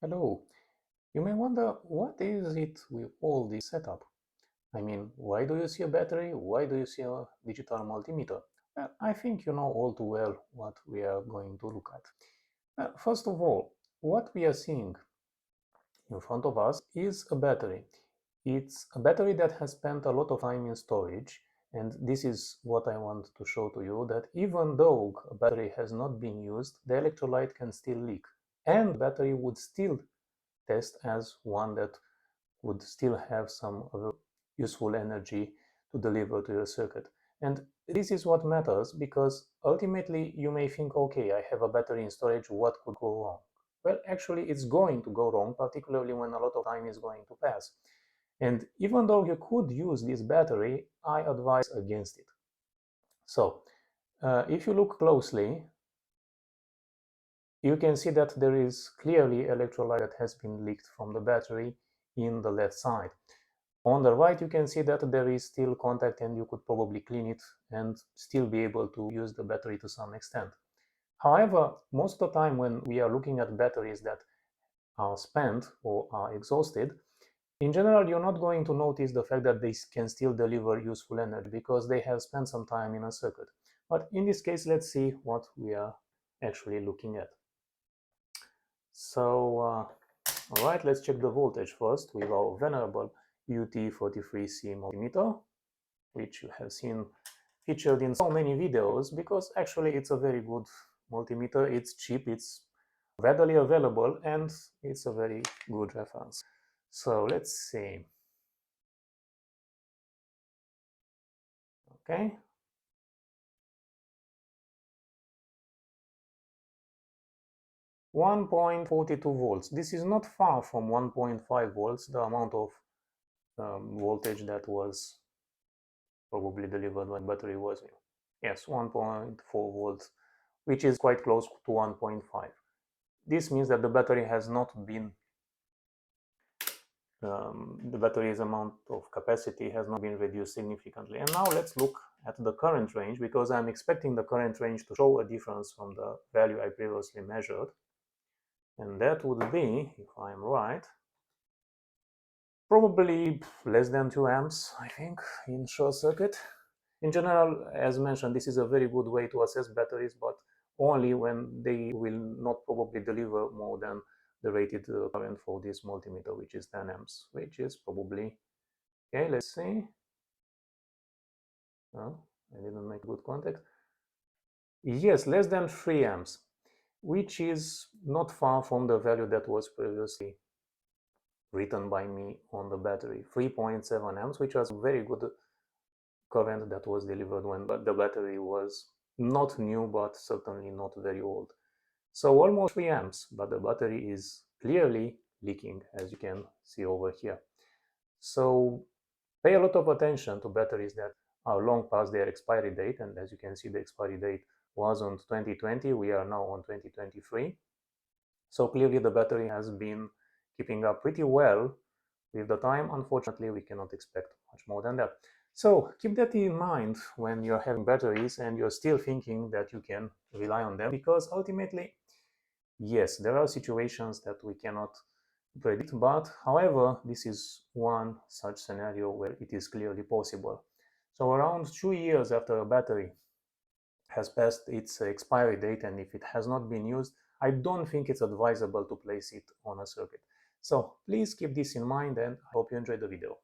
Hello. You may wonder, what is it with all this setup? I mean, why do you see a battery? Why do you see a digital multimeter? Well, I think you know all too well what we are going to look at. First of all, what we are seeing in front of us is a battery. It's a battery that has spent a lot of time in storage, and this is what I want to show to you, that even though a battery has not been used, the electrolyte can still leak, and the battery would still test as one that would still have some useful energy to deliver to your circuit. And this is what matters, because ultimately you may think, okay, I have a battery in storage, what could go wrong? Well, actually it's going to go wrong, particularly when a lot of time is going to pass. And even though you could use this battery, I advise against it. So if you look closely, you can see that there is clearly electrolyte that has been leaked from the battery in the left side. On the right, you can see that there is still contact, and you could probably clean it and still be able to use the battery to some extent. However, most of the time when we are looking at batteries that are spent or are exhausted, in general, you're not going to notice the fact that they can still deliver useful energy because they have spent some time in a circuit. But in this case, let's see what we are actually looking at. So, all right, let's check the voltage first with our venerable UT43C multimeter, which you have seen featured in so many videos because actually it's a very good multimeter. It's cheap, it's readily available, and it's a very good reference. So let's see. Okay. .42 volts. This is not far from 1.5 volts, the amount of voltage that was probably delivered when battery was new. Yes, 1.4 volts, which is quite close to 1.5. This means that the battery has not been, the battery's amount of capacity has not been reduced significantly. And now let's look at the current range, because I'm expecting the current range to show a difference from the value I previously measured. And that would be, if I'm right, probably less than 2 amps, I think, in short circuit. In general, as mentioned, this is a very good way to assess batteries, but only when they will not probably deliver more than the rated current for this multimeter, which is 10 amps, which is probably, okay, let's see. Oh, I didn't make good contact. Yes, less than 3 amps, which is not far from the value that was previously written by me on the battery, 3.7 amps, which was a very good current that was delivered when the battery was not new, but certainly not very old. So almost 3 amps, but the battery is clearly leaking, as you can see over here. So pay a lot of attention to batteries that are long past their expiry date, and as you can see, the expiry date was on 2020. We are now on 2023. So clearly the battery has been keeping up pretty well with the time. Unfortunately, we cannot expect much more than that. So keep that in mind when you're having batteries and you're still thinking that you can rely on them, because ultimately, yes, there are situations that we cannot predict, but however, this is one such scenario where it is clearly possible. So around 2 years after a battery has passed its expiry date, and if it has not been used, I don't think it's advisable to place it on a circuit. So please keep this in mind, and I hope you enjoyed the video.